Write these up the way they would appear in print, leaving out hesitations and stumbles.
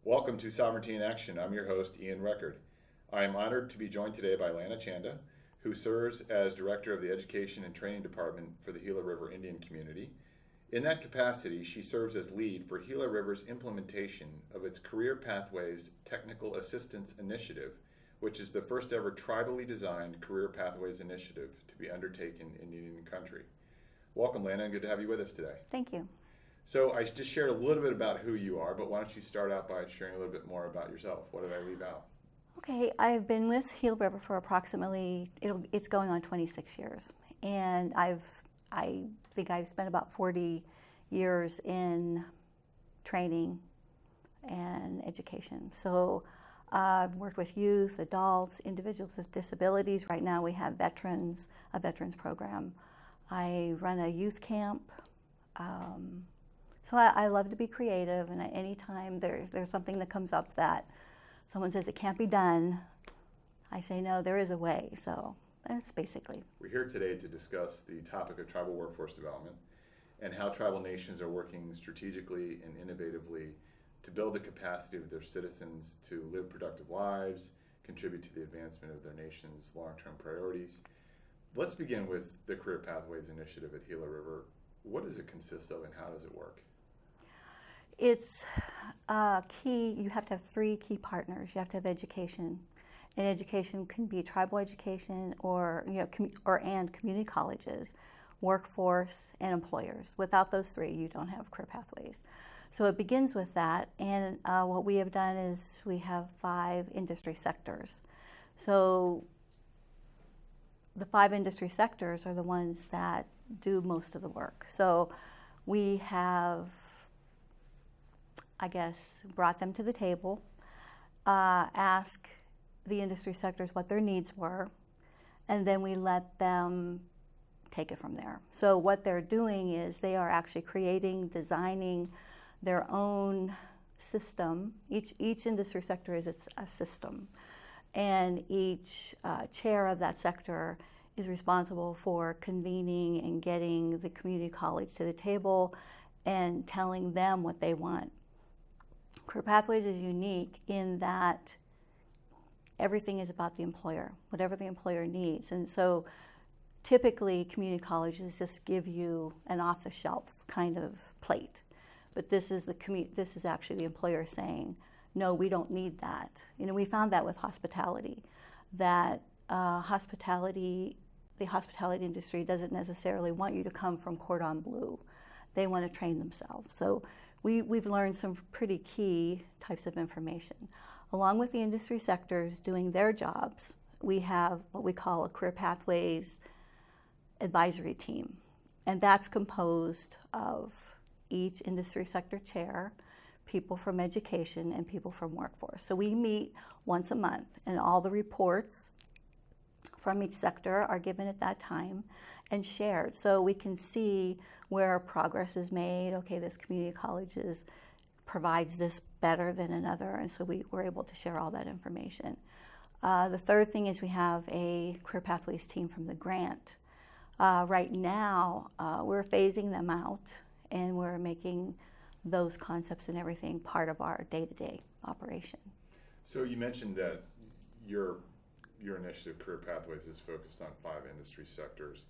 Welcome to Sovereignty in Action. I'm your host, Ian Record. I am honored to be joined today by Lana Chanda, who serves as Director of the Education and Training Department for the Gila River Indian Community. In that capacity, she serves as lead for Gila River's implementation of its Career Pathways Technical Assistance Initiative, which is the first ever tribally designed Career Pathways initiative to be undertaken in Indian country. Welcome, Lana, and good to have you with us today. Thank you. So I just shared a little bit about who you are, but why don't you start out by sharing a little bit more about yourself? What did I leave out? Okay, I've been with Gila River for approximately, it's going on 26 years. And I think I've spent about 40 years in training and education. So I've worked with youth, adults, individuals with disabilities. Right now we have a veterans program. I run a youth camp. So I love to be creative, and anytime there's something that comes up that someone says it can't be done, I say, no, there is a way. So that's basically. We're here today to discuss the topic of tribal workforce development and how tribal nations are working strategically and innovatively to build the capacity of their citizens to live productive lives, contribute to the advancement of their nation's long-term priorities. Let's begin with the Career Pathways Initiative at Gila River. What does it consist of and how does it work? It's key. You have to have three key partners. You have to have education, and education can be tribal education or and community colleges, workforce, and employers. Without those three, you don't have career pathways. So it begins with that, and what we have done is we have 5 industry sectors. So the 5 industry sectors are the ones that do most of the work. So we have, I guess, brought them to the table, ask the industry sectors what their needs were, and then we let them take it from there. So what they're doing is they are actually creating, designing their own system. Each industry sector is a system, and each chair of that sector is responsible for convening and getting the community college to the table and telling them what they want. Career Pathways is unique in that everything is about the employer, whatever the employer needs. And so typically community colleges just give you an off-the-shelf kind of plate. But this is actually the employer saying, no, we don't need that. We found that with hospitality, that the hospitality industry doesn't necessarily want you to come from cordon bleu. They want to train themselves. So we've learned some pretty key types of information. Along with the industry sectors doing their jobs, we have what we call a Career Pathways advisory team. And that's composed of each industry sector chair, people from education, and people from workforce. So we meet once a month, and all the reports from each sector are given at that time and shared. So we can see where progress is made. Okay, this community college provides this better than another, and so we're able to share all that information. The third thing is we have a Career Pathways team from the grant. Right now, we're phasing them out, and we're making those concepts and everything part of our day-to-day operation. So you mentioned that your initiative, Career Pathways, is focused on 5 industry sectors.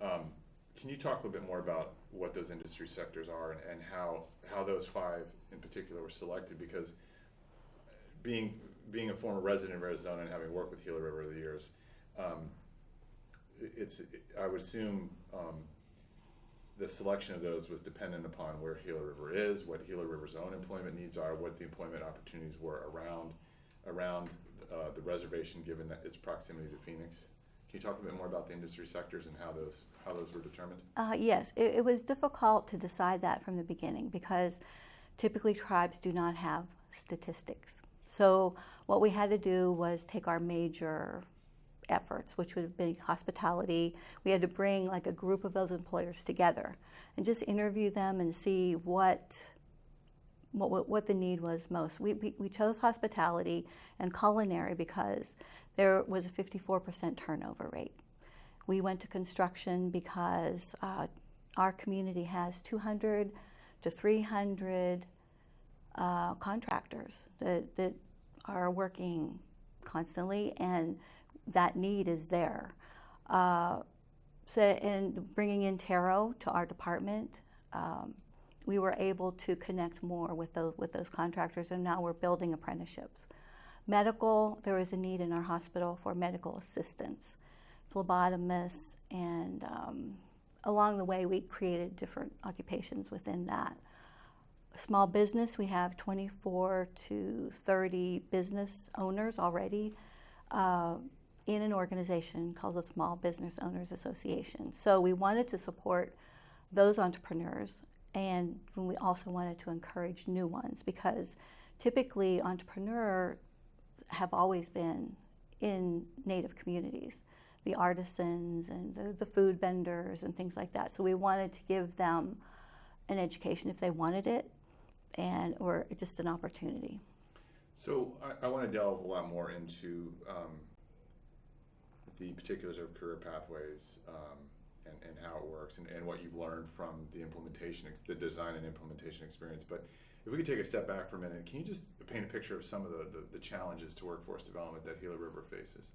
Can you talk a little bit more about what those industry sectors are and how those 5 in particular were selected? Because being a former resident of Arizona and having worked with Gila River over the years, I would assume the selection of those was dependent upon where Gila River is, what Gila River's own employment needs are, what the employment opportunities were around the reservation, given that its proximity to Phoenix. Can you talk a bit more about the industry sectors and how those were determined? Yes, it was difficult to decide that from the beginning because typically tribes do not have statistics. So what we had to do was take our major efforts, which would be hospitality. We had to bring like a group of those employers together and just interview them and see what the need was most. We chose hospitality and culinary because there was a 54% turnover rate. We went to construction because our community has 200 to 300 contractors that are working constantly, and that need is there. And bringing in tarot to our department, we were able to connect more with those contractors, and now we're building apprenticeships. Medical, there is a need in our hospital for medical assistants, phlebotomists, and along the way we created different occupations within that. Small business, we have 24 to 30 business owners already in an organization called the Small Business Owners Association. So we wanted to support those entrepreneurs, and we also wanted to encourage new ones, because typically entrepreneurs have always been in Native communities, the artisans and the food vendors and things like that. So we wanted to give them an education if they wanted it, or just an opportunity. So I want to delve a lot more into the particulars of career pathways and how it works, and what you've learned from the implementation, the design and implementation experience. But if we could take a step back for a minute, can you just paint a picture of some of the challenges to workforce development that Gila River faces?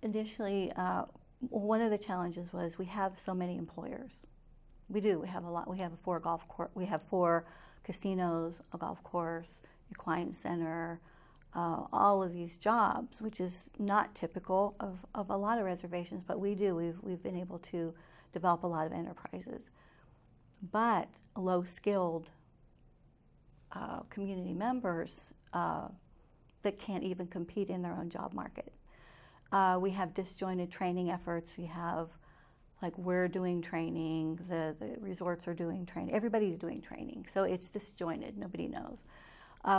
Initially, one of the challenges was we have so many employers. We do. We have a lot. We have 4 golf course. We have 4 casinos, a golf course, equine center, all of these jobs, which is not typical of a lot of reservations, but we do. We've been able to develop a lot of enterprises, but low-skilled community members that can't even compete in their own job market. We have disjointed training efforts. We have, like, we're doing training, the resorts are doing training, everybody's doing training, so it's disjointed, nobody knows.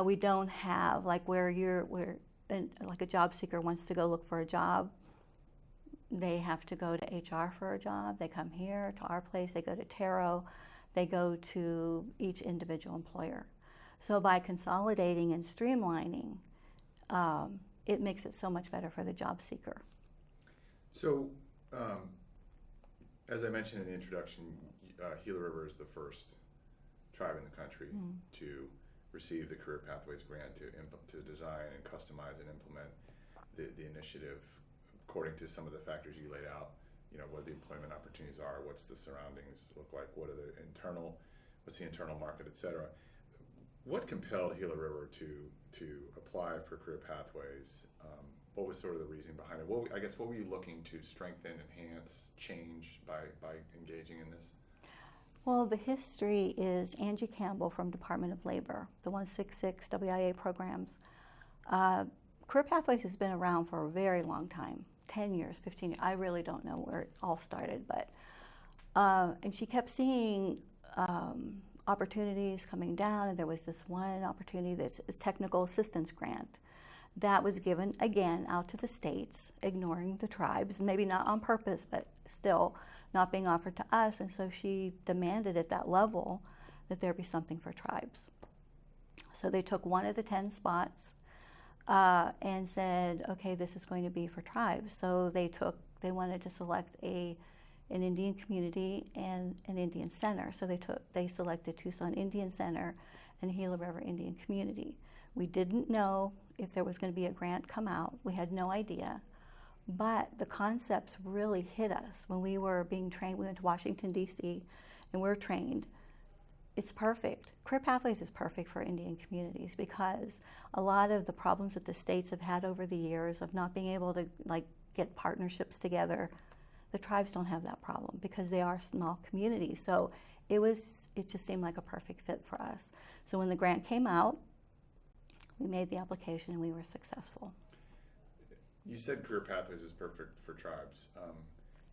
We don't have, like, like a job seeker wants to go look for a job, they have to go to HR for a job, they come here to our place, they go to tarot, they go to each individual employer. So by consolidating and streamlining, it makes it so much better for the job seeker. So, as I mentioned in the introduction, Gila River is the first tribe in the country to receive the Career Pathways grant to design and customize and implement the initiative according to some of the factors you laid out. You know, what the employment opportunities are, what's the surroundings look like, what's the internal market, et cetera. What compelled Gila River to apply for Career Pathways? What was sort of the reason behind it? What were you looking to strengthen, enhance, change by engaging in this? Well, the history is Angie Campbell from Department of Labor, the 166 WIA programs. Career Pathways has been around for a very long time, 10 years, 15 years. I really don't know where it all started, but, and she kept seeing opportunities coming down, and there was this one opportunity that's a technical assistance grant that was given, again, out to the states, ignoring the tribes, maybe not on purpose, but still not being offered to us. And so she demanded at that level that there be something for tribes. So they took one of the 10 spots and said, okay, this is going to be for tribes. So they wanted to select an Indian community and an Indian center. So they selected Tucson Indian Center and Gila River Indian Community. We didn't know if there was going to be a grant come out. We had no idea. But the concepts really hit us when we were being trained. We went to Washington, D.C., and we're trained. It's perfect. Career Pathways is perfect for Indian communities because a lot of the problems that the states have had over the years of not being able to, like, get partnerships together, the tribes don't have that problem because they are small communities. So it just seemed like a perfect fit for us. So when the grant came out, we made the application and we were successful. You said Career Pathways is perfect for tribes.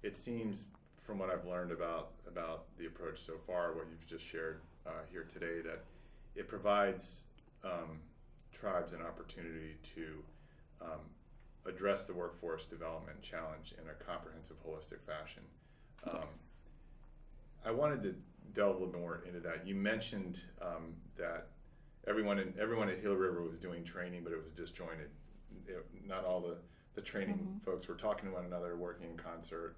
It seems, from what I've learned about the approach so far, what you've just shared here today, that it provides tribes an opportunity to address the workforce development challenge in a comprehensive, holistic fashion. Yes. I wanted to delve a little bit more into that. You mentioned that everyone at Gila River was doing training, but it was disjointed. Not all the training folks were talking to one another, working in concert,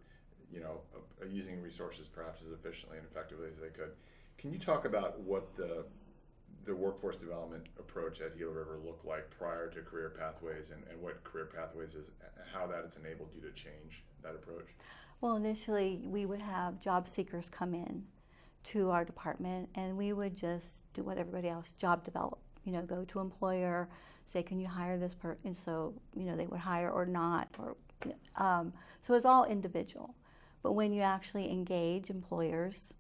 using resources perhaps as efficiently and effectively as they could. Can you talk about what the the workforce development approach at Gila River look like prior to Career Pathways, and what Career Pathways is, how that has enabled you to change that approach? Well, initially we would have job seekers come in to our department, and we would just do what everybody else, job develop. Go to employer, say, can you hire this person? And so, they would hire or not, or so it's all individual. But when you actually engage employers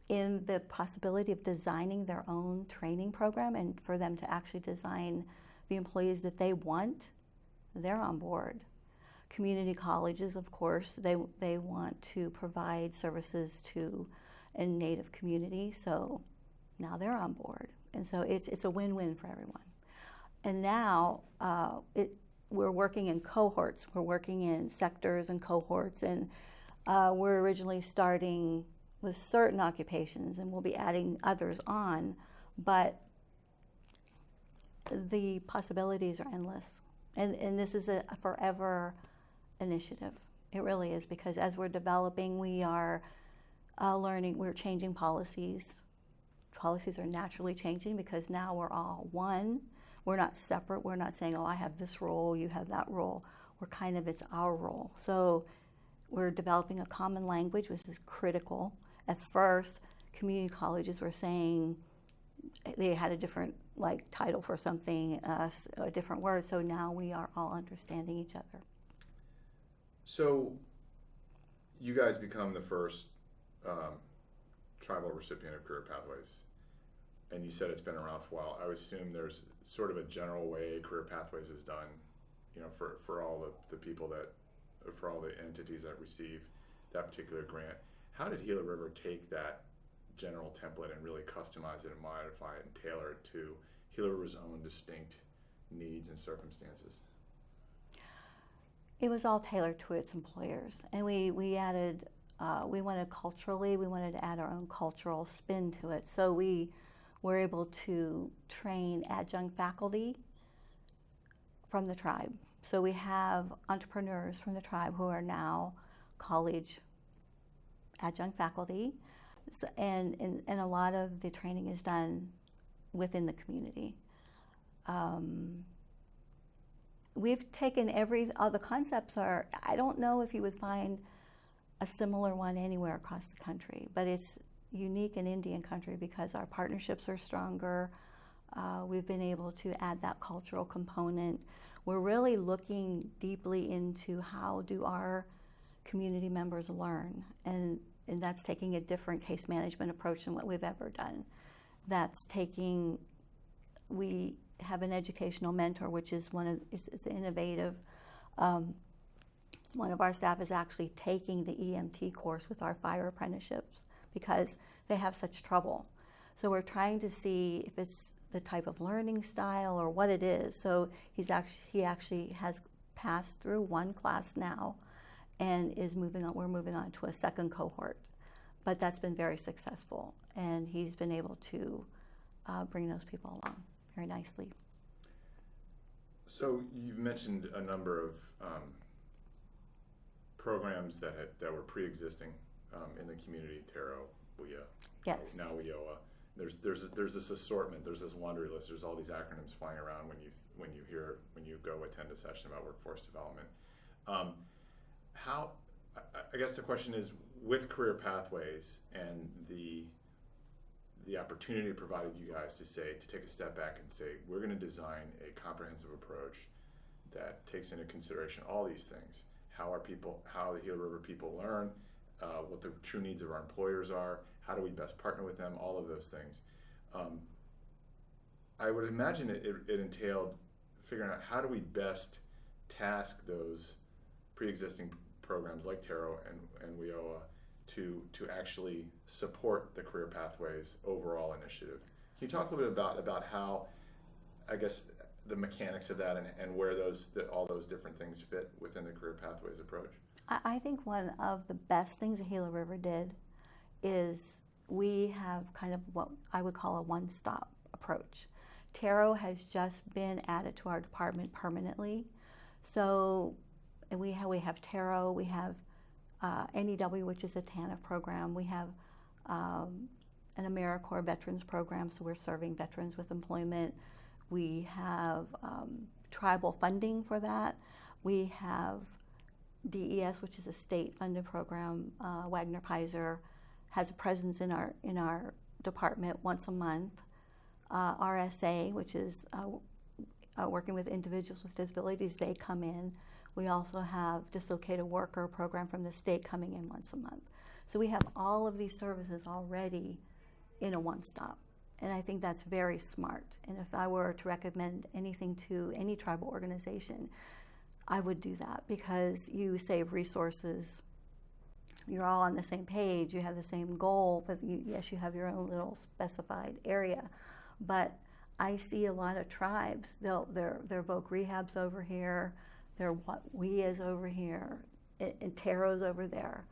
in the possibility of designing their own training program and for them to actually design the employees that they want, they're on board. Community colleges, of course, they want to provide services to a Native community, so now they're on board. And so it's a win-win for everyone. And now we're working in cohorts. We're working in sectors and cohorts, and we're originally starting with certain occupations, and we'll be adding others on, but the possibilities are endless. And this is a forever initiative. It really is, because as we're developing, we are learning, we're changing policies. Policies are naturally changing because now we're all one. We're not separate. We're not saying, oh, I have this role, you have that role. We're kind of, it's our role. So we're developing a common language, which is critical. At first, community colleges were saying they had a different title for something, a different word. So now we are all understanding each other. So you guys become the first tribal recipient of Career Pathways, and you said it's been around for a while. I would assume there's sort of a general way Career Pathways is done, for all the people for all the entities that receive that particular grant. How did Gila River take that general template and really customize it and modify it and tailor it to Gila River's own distinct needs and circumstances? It was all tailored to its employers, and we added, we wanted to add our own cultural spin to it. So we were able to train adjunct faculty from the tribe. So we have entrepreneurs from the tribe who are now college adjunct faculty, and a lot of the training is done within the community. We've taken all the concepts are, I don't know if you would find a similar one anywhere across the country, but it's unique in Indian country because our partnerships are stronger. We've been able to add that cultural component. We're really looking deeply into how do our community members learn, and that's taking a different case management approach than what we've ever done. We have an educational mentor, which is it's innovative. One of our staff is actually taking the EMT course with our fire apprenticeships because they have such trouble. So we're trying to see if it's the type of learning style or what it is. So he actually has passed through one class now and we're moving on to a second cohort. But that's been very successful, and he's been able to bring those people along very nicely. So you've mentioned a number of programs that were pre-existing in the community, Taro, Yes. now WIOA. There's this assortment, there's this laundry list, there's all these acronyms flying around when you go attend a session about workforce development. I guess the question is, with Career Pathways and the opportunity provided you guys to take a step back and say, we're going to design a comprehensive approach that takes into consideration all these things. How the Gila River people learn, what the true needs of our employers are, how do we best partner with them, all of those things. I would imagine it entailed figuring out how do we best task those pre-existing programs like Taro and WIOA to actually support the Career Pathways overall initiative. Can you talk a little bit about how, I guess, the mechanics of that and where all those different things fit within the Career Pathways approach? I think one of the best things that Gila River did is we have kind of what I would call a one-stop approach. Taro has just been added to our department permanently. So we have Taro, we have NEW, which is a TANF program. We have an AmeriCorps veterans program, so we're serving veterans with employment. We have tribal funding for that. We have DES, which is a state-funded program. Wagner Pizer has a presence in our department once a month. RSA, which is working with individuals with disabilities, they come in. We also have dislocated worker program from the state coming in once a month. So we have all of these services already in a one-stop. And I think that's very smart. And if I were to recommend anything to any tribal organization, I would do that, because you save resources. You're all on the same page. You have the same goal, but yes, you have your own little specified area. But I see a lot of tribes. They're Voc Rehab's over here. They're What We Is over here, and Taro's over there.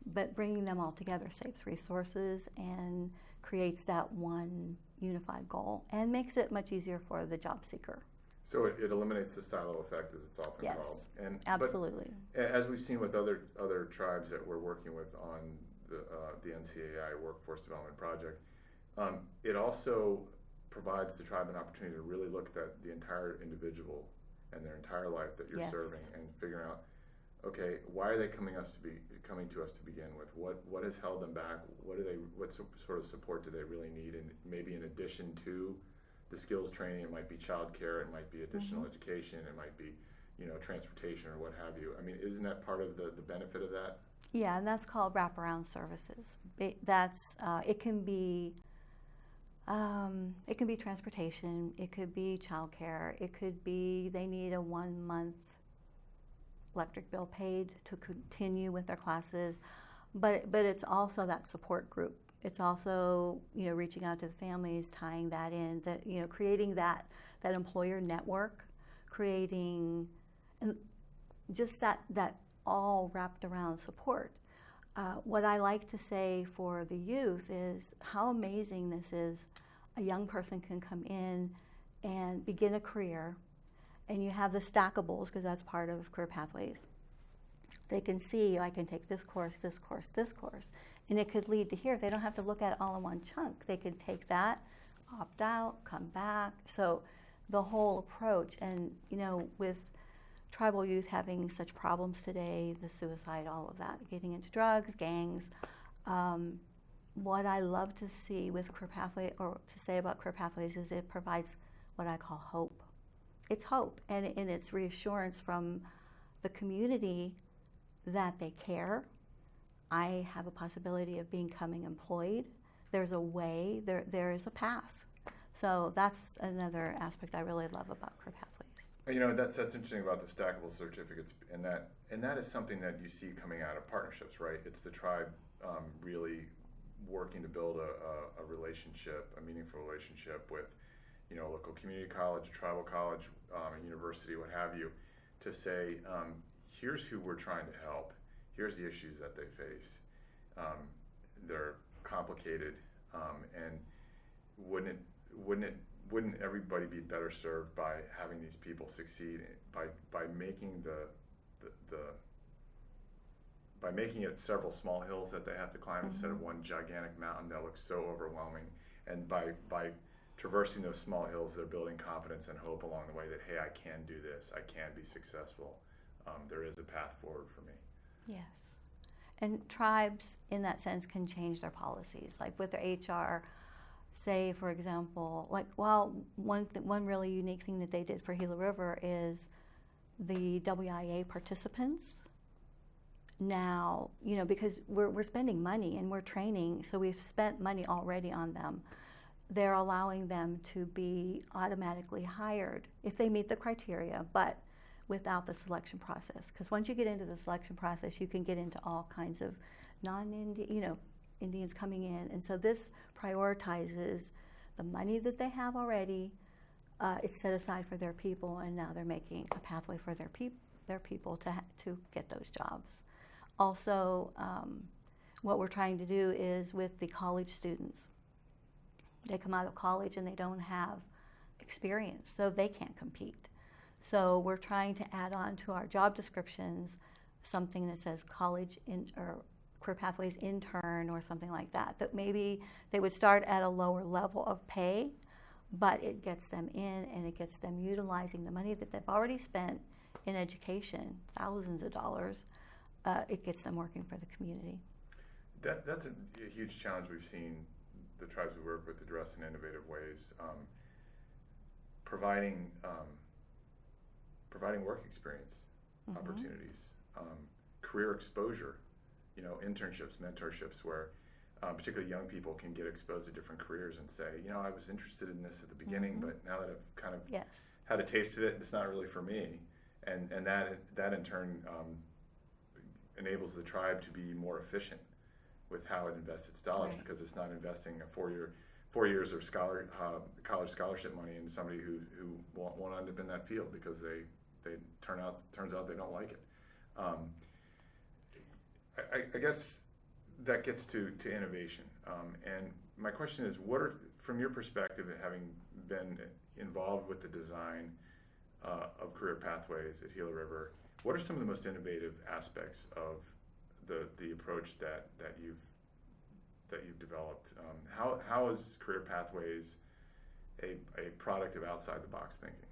But bringing them all together saves resources and creates that one unified goal and makes it much easier for the job seeker. So it eliminates the silo effect, as it's often called. And absolutely. But as we've seen with other tribes that we're working with on the NCAI Workforce Development Project, it also provides the tribe an opportunity to really look at the entire individual and their entire life that you're serving, and figuring out, okay, why are they coming to us to begin with? What has held them back? What sort of support do they really need? And maybe in addition to the skills training, it might be childcare, it might be additional education, it might be, transportation or what have you. I mean, isn't that part of the benefit of that? Yeah, and that's called wraparound services. It can be transportation, it could be childcare, it could be they need a 1 month electric bill paid to continue with their classes, but it's also that support group. It's also reaching out to the families, tying that in, that creating that employer network, creating and just that all wrapped around support. What I like to say for the youth is how amazing this is. A young person can come in and begin a career, and you have the stackables, because that's part of career pathways. They can see, I can take this course, this course, this course, and it could lead to here. They don't have to look at it all in one chunk. They can take that, opt out, come back. So the whole approach, and with tribal youth having such problems today, the suicide, all of that, getting into drugs, gangs, what I love to see with career pathway, or to say about career pathways, is it provides what I call hope. It's hope, and it's reassurance from the community that they care. I have a possibility of becoming employed. There's a way, there is a path. So that's another aspect I really love about career pathways. That's interesting about the stackable certificates, and that is something that you see coming out of partnerships, right? It's the tribe really working to build a relationship, a meaningful relationship with a local community college, a tribal college, a university, what have you, to say, here's who we're trying to help. Here's the issues that they face. They're complicated, and wouldn't everybody be better served by having these people succeed by making by making it several small hills that they have to climb instead of one gigantic mountain that looks so overwhelming, and by traversing those small hills, they're building confidence and hope along the way that, hey, I can do this, I can be successful. There is a path forward for me. Yes. And tribes, in that sense, can change their policies. Like with their HR, say, for example, one really unique thing that they did for Gila River is the WIA participants. Now, because we're spending money and we're training, so we've spent money already on them. They're allowing them to be automatically hired if they meet the criteria, but without the selection process. Because once you get into the selection process, you can get into all kinds of non-Indian, Indians coming in. And so this prioritizes the money that they have already. It's set aside for their people, and now they're making a pathway for their people to get those jobs. Also, what we're trying to do is with the college students. They come out of college and they don't have experience, so they can't compete. So we're trying to add on to our job descriptions something that says college or career pathways intern or something like that. That maybe they would start at a lower level of pay, but it gets them in and it gets them utilizing the money that they've already spent in education, thousands of dollars. It gets them working for the community. That's a huge challenge we've seen the tribes we work with address in innovative ways. Providing work experience opportunities, career exposure, internships, mentorships, where particularly young people can get exposed to different careers and say, I was interested in this at the beginning, but now that I've kind of had a taste of it, it's not really for me. And that in turn enables the tribe to be more efficient with how it invests its dollars, because it's not investing a 4 years of college scholarship money into somebody who won't end up in that field because they turns out they don't like it. I guess that gets to innovation. And my question is, what are, from your perspective, having been involved with the design of career pathways at Gila River, what are some of the most innovative aspects of the approach that you've developed? How is career pathways a product of outside the box thinking?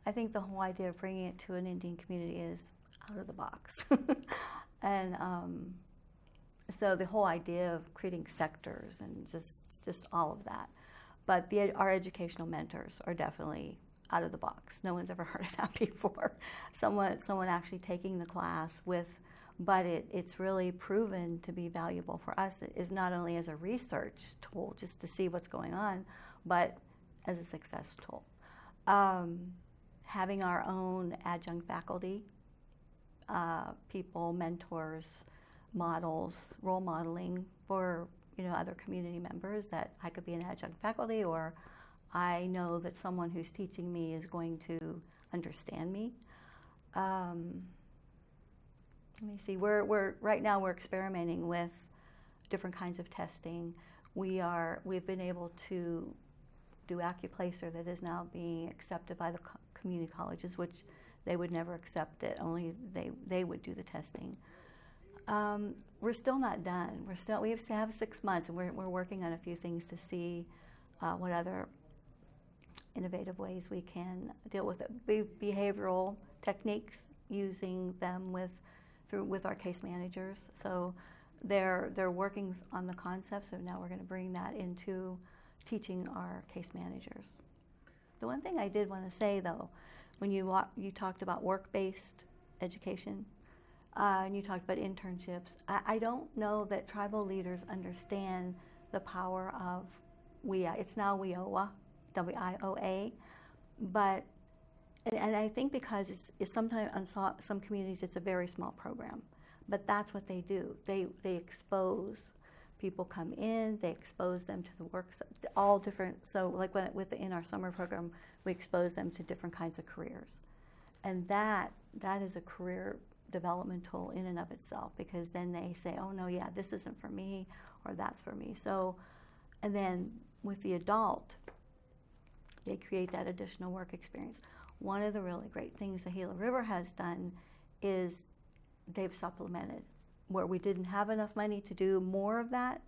I think the whole idea of bringing it to an Indian community is out of the box. And so the whole idea of creating sectors and just all of that. But our educational mentors are definitely out of the box. No one's ever heard of that before. Someone actually taking the class with, but it's really proven to be valuable for us. It is not only as a research tool, just to see what's going on, but as a success tool. Having our own adjunct faculty, people, mentors, models, role modeling for other community members, that I could be an adjunct faculty, or I know that someone who's teaching me is going to understand me. Let me see. We're right now we're experimenting with different kinds of testing. We've been able to do acuplacer that is now being accepted by the community colleges, which they would never accept it. Only they would do the testing. We're still not done. We have 6 months, and we're working on a few things to see what other innovative ways we can deal with it. Behavioral techniques, using them with our case managers. So they're working on the concepts, so now we're going to bring that into teaching our case managers. The one thing I did want to say, though, when you talked about work-based education, and you talked about internships, I don't know that tribal leaders understand the power of WIA. It's now WIOA, WIOA, but and I think because it's sometimes on some communities it's a very small program, but that's what they do. They expose people, come in, they expose them to the work, all different. So like in our summer program, we expose them to different kinds of careers, and that is a career development tool in and of itself, because then they say, oh no, yeah, this isn't for me, or that's for me. So, and then with the adult, they create that additional work experience. One of the really great things the Gila River has done is they've supplemented. Where we didn't have enough money to do more of that,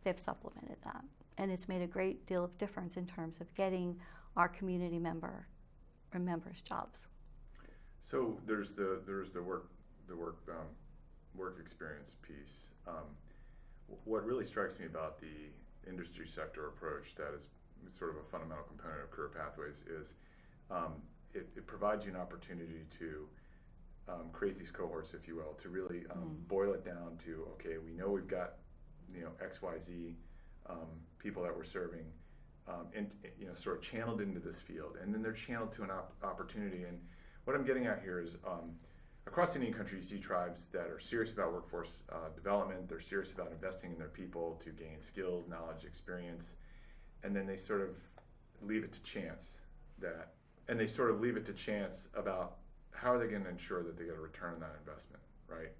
they've supplemented that. And it's made a great deal of difference in terms of getting our community members jobs. So there's the work experience piece. What really strikes me about the industry sector approach that is sort of a fundamental component of career pathways is it provides you an opportunity to create these cohorts, if you will, to really boil it down to, okay, we know we've got XYZ people that we're serving, and sort of channeled into this field, and then they're channeled to an opportunity. And what I'm getting at here is across Indian country, you see tribes that are serious about workforce development. They're serious about investing in their people to gain skills, knowledge, experience, and then they sort of leave it to chance about how are they going to ensure that they get a return on that investment, right?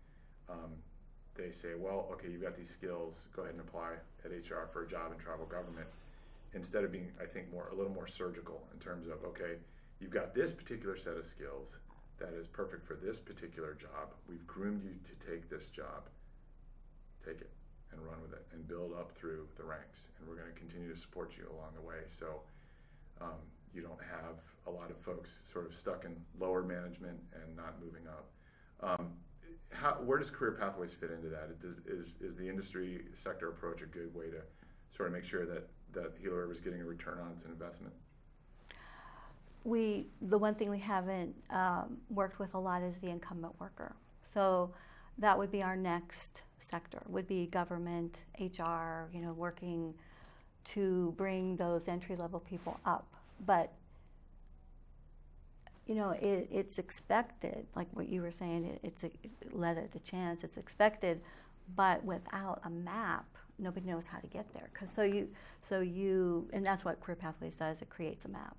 They say, well, okay, you've got these skills, go ahead and apply at HR for a job in tribal government, instead of being, I think, a little more surgical in terms of, okay, you've got this particular set of skills that is perfect for this particular job. We've groomed you to take this job. take it and run with it and build up through the ranks. And we're going to continue to support you along the way. So you don't have a lot of folks sort of stuck in lower management and not moving up. Where does career pathways fit into that? Is the industry sector approach a good way to sort of make sure that Gila River is getting a return on its investment? The one thing we haven't worked with a lot is the incumbent worker. So that would be our next sector, would be government, HR, working to bring those entry-level people up. But, it's expected, like what you were saying, it's let it a chance, it's expected, but without a map, nobody knows how to get there. And that's what Career Pathways does, it creates a map.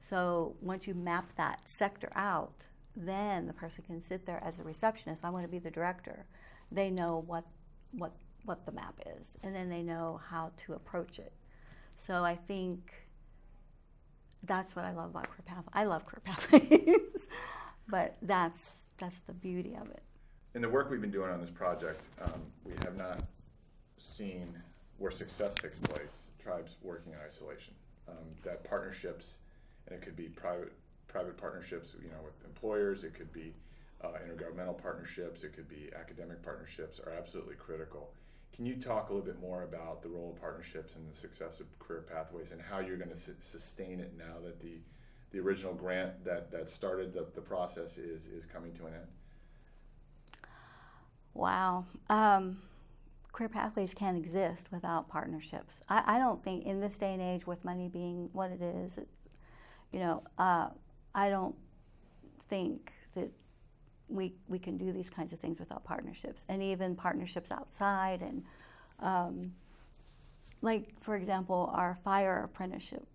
So once you map that sector out, then the person can sit there as a receptionist. I want to be the director. They know what the map is, and then they know how to approach it. So I think that's what I love about Career Pathways. I love Career Pathways, but that's the beauty of it. In the work we've been doing on this project, we have not seen where success takes place, tribes working in isolation. That partnerships, and it could be private partnerships, with employers, it could be intergovernmental partnerships, it could be academic partnerships, are absolutely critical. Can you talk a little bit more about the role of partnerships and the success of Career Pathways and how you're going to sustain it now that the original grant that started the process is coming to an end? Wow. Career Pathways can't exist without partnerships. I don't think in this day and age, with money being what it is, I don't think that we can do these kinds of things without partnerships, and even partnerships outside. And like, for example, our fire apprenticeship,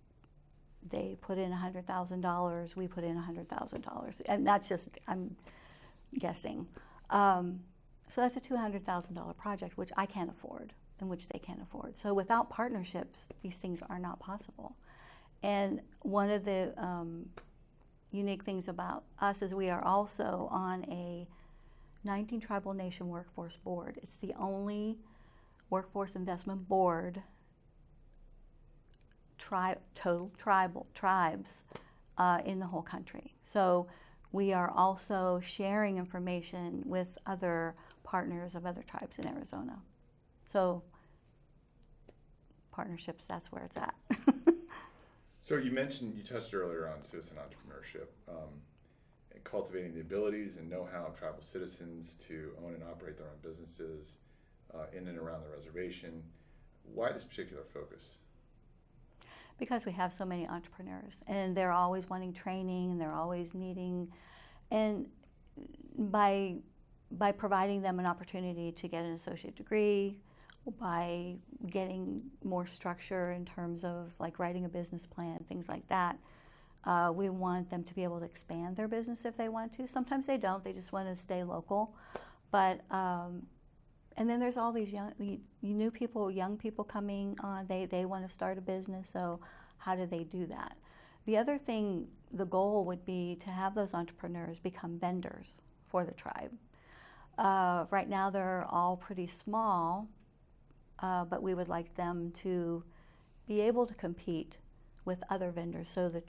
they put in $100,000, we put in $100,000, and that's just, I'm guessing. So that's a $200,000 project, which I can't afford and which they can't afford. So without partnerships, these things are not possible. And one of the unique things about us is we are also on a 19 tribal nation workforce board. It's the only workforce investment board, total tribal tribes in the whole country. So we are also sharing information with other partners of other tribes in Arizona. So partnerships, that's where it's at. So you touched earlier on citizen entrepreneurship, and cultivating the abilities and know-how of tribal citizens to own and operate their own businesses in and around the reservation. Why this particular focus? Because we have so many entrepreneurs, and they're always wanting training, and they're always needing, and by providing them an opportunity to get an associate degree, by getting more structure in terms of like writing a business plan, things like that, we want them to be able to expand their business if they want to. Sometimes they don't, they just want to stay local. But and then there's all these young people coming on, they want to start a business, so how do they do that? The other thing, the goal would be to have those entrepreneurs become vendors for the tribe. Right now they're all pretty small, but we would like them to be able to compete with other vendors, so the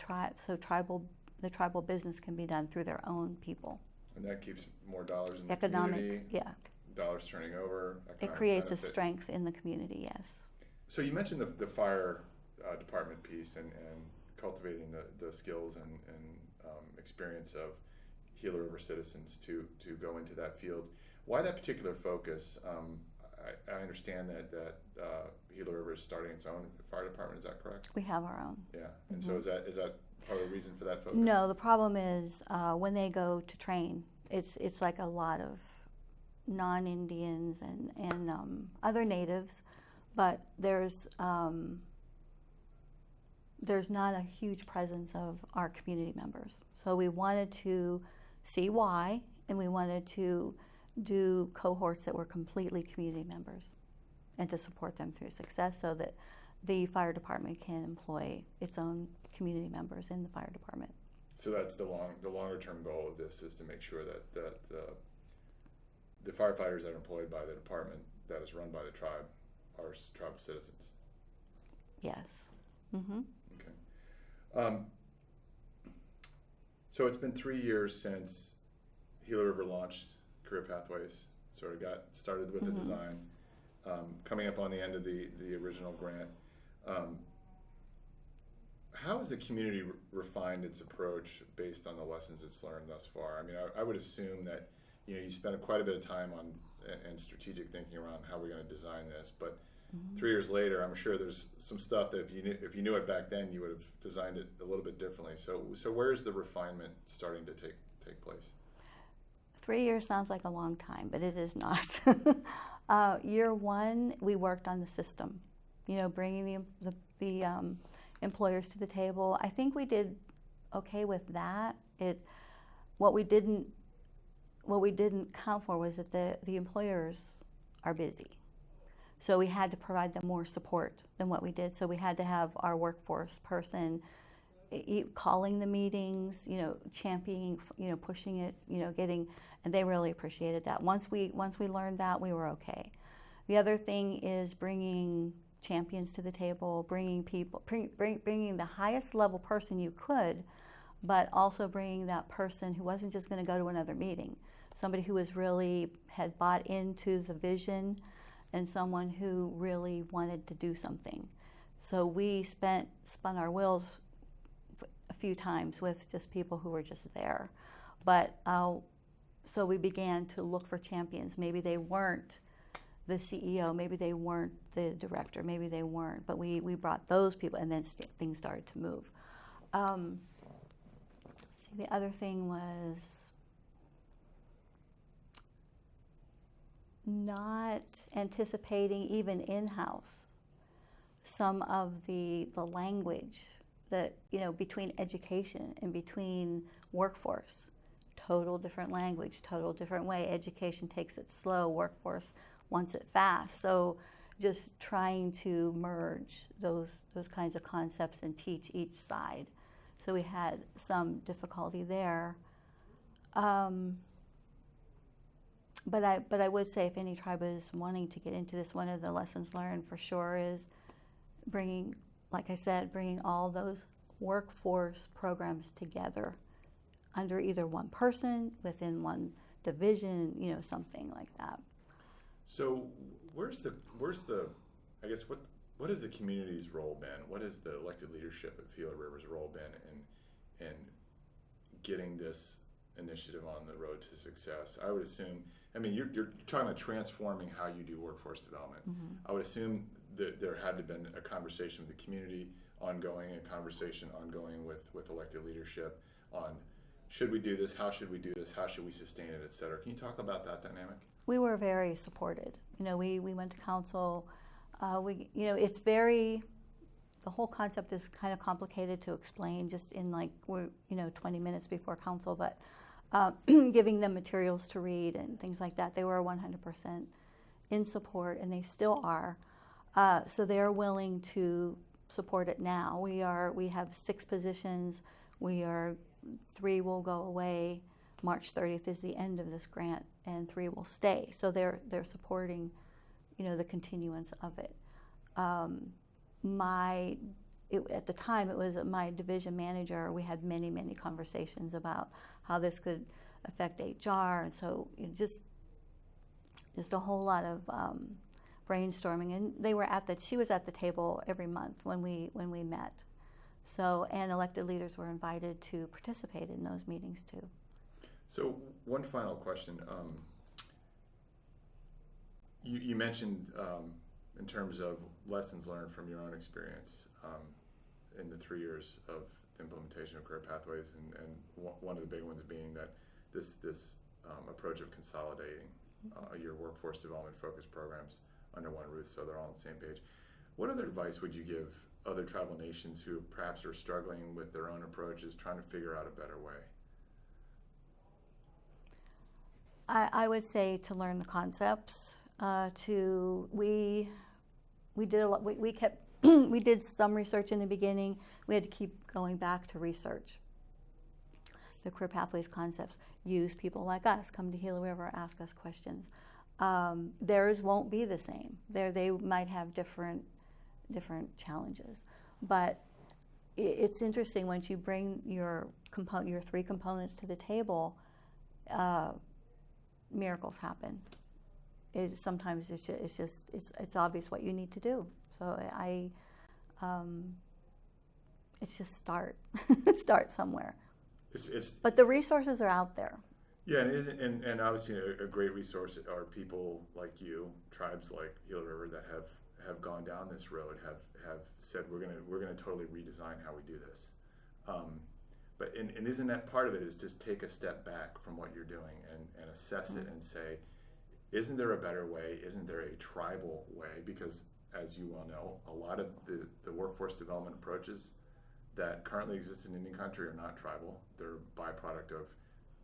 tribal business can be done through their own people. And that keeps more dollars in the economic community. Yeah. Dollars turning over. It creates benefit. a strength in the community. Yes. So you mentioned the fire department piece and cultivating the skills and experience of Gila River citizens to go into that field. Why that particular focus? I understand that Gila River is starting its own fire department. Is that correct? We have our own. Yeah, and so is that part of the reason for that focus? No, the problem is when they go to train, it's like a lot of non-Indians and other natives, but there's not a huge presence of our community members. So we wanted to see why, and we wanted to do cohorts that were completely community members and to support them through success so that the fire department can employ its own community members in the fire department. So that's the longer term goal of this, is to make sure that the firefighters that are employed by the department that is run by the tribe, our tribe citizens. Yes. Mm-hmm. Okay. So it's been 3 years since Gila River launched Career Pathways. Sort of got started with the design, coming up on the end of the original grant. How has the community refined its approach based on the lessons it's learned thus far? I mean, I would assume that you spent quite a bit of time on and strategic thinking around how we're going to design this, but 3 years later, I'm sure there's some stuff that if you knew it back then, you would have designed it a little bit differently. So where's the refinement starting to take place? 3 years sounds like a long time, but it is not. Year one, we worked on the system, bringing the employers to the table. I think we did okay with that. What we didn't count for was that the employers are busy. So we had to provide them more support than what we did. So we had to have our workforce person calling the meetings, championing, pushing it, and they really appreciated that. Once we learned that, we were okay. The other thing is bringing champions to the table, bringing people, bringing the highest level person you could, but also bringing that person who wasn't just going to go to another meeting, somebody who had bought into the vision, and someone who really wanted to do something. So we spun our wheels a few times with just people who were just there. But so we began to look for champions. Maybe they weren't the CEO, maybe they weren't the director, maybe they weren't, but we brought those people, and then things started to move. The other thing was not anticipating, even in-house, some of the language that, between education and between workforce. Total different language, total different way. Education takes it slow, workforce wants it fast. So just trying to merge those kinds of concepts and teach each side. So we had some difficulty there. But I would say if any tribe is wanting to get into this, one of the lessons learned for sure is bringing all those workforce programs together under either one person, within one division, something like that. So where's the I guess what has the community's role been? What has the elected leadership of Gila River's role been in getting this initiative on the road to success? I would assume, you're talking about transforming how you do workforce development. I would assume that there had to have been a conversation with the community ongoing, a conversation ongoing with elected leadership on should we do this, how should we do this, how should we sustain it, et cetera. Can you talk about that dynamic? We were very supported. We went to council. It's very, the whole concept is kind of complicated to explain just in 20 minutes before council, but giving them materials to read and things like that. They were 100% in support, and they still are. So they're willing to support it now. We have 6 positions. 3 will go away. March 30th is the end of this grant, and 3 will stay. So they're supporting, the continuance of it. At the time, it was my division manager. We had many, many conversations about how this could affect HR, and so just a whole lot of brainstorming. And she was at the table every month when we met. So, and elected leaders were invited to participate in those meetings too. So one final question. You mentioned in terms of lessons learned from your own experience in the 3 years of the implementation of Career Pathways, and one of the big ones being that this approach of consolidating your workforce development focused programs under one roof so they're all on the same page. What other advice would you give other tribal nations who perhaps are struggling with their own approaches, trying to figure out a better way? I would say to learn the concepts. We did a lot. We kept we did some research in the beginning. We had to keep going back to research the Career Pathways concepts. Use people like us. Come to Gila River, ask us questions. theirs won't be the same. They might have different challenges, but it's interesting once you bring your three components to the table. Miracles happen. Sometimes it's obvious what you need to do. So it's just start somewhere. But the resources are out there. Yeah, and obviously a great resource are people like you, tribes like Gila River that have gone down this road, have said we're gonna totally redesign how we do this. But isn't that part of it is just take a step back from what you're doing and assess it and say, isn't there a better way? Isn't there a tribal way? Because as you well know, a lot of the workforce development approaches that currently exist in Indian country are not tribal. They're a byproduct of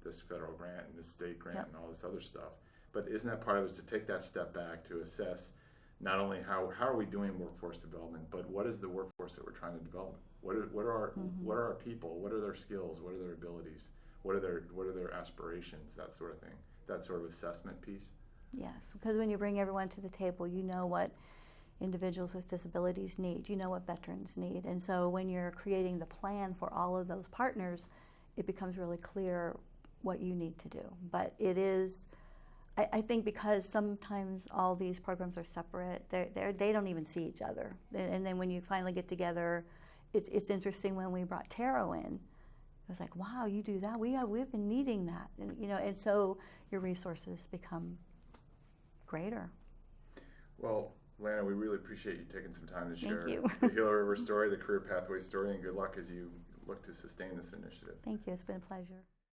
this federal grant and this state grant and all this other stuff. But isn't that part of it is to take that step back to assess not only how are we doing workforce development, but what is the workforce that we're trying to develop? What are our people? What are their skills? What are their abilities? What are their aspirations? That sort of thing. That sort of assessment piece. Yes, because when you bring everyone to the table, you know what individuals with disabilities need. You know what veterans need. And so when you're creating the plan for all of those partners, it becomes really clear what you need to do. But it is, I think because sometimes all these programs are separate, they don't even see each other. And then when you finally get together, it's interesting when we brought Taro in. It was like, wow, you do that? We've been needing that. And so your resources become greater. Well, Lana, we really appreciate you taking some time to share Thank you. the Gila River story, the career pathway story, and good luck as you look to sustain this initiative. Thank you. It's been a pleasure.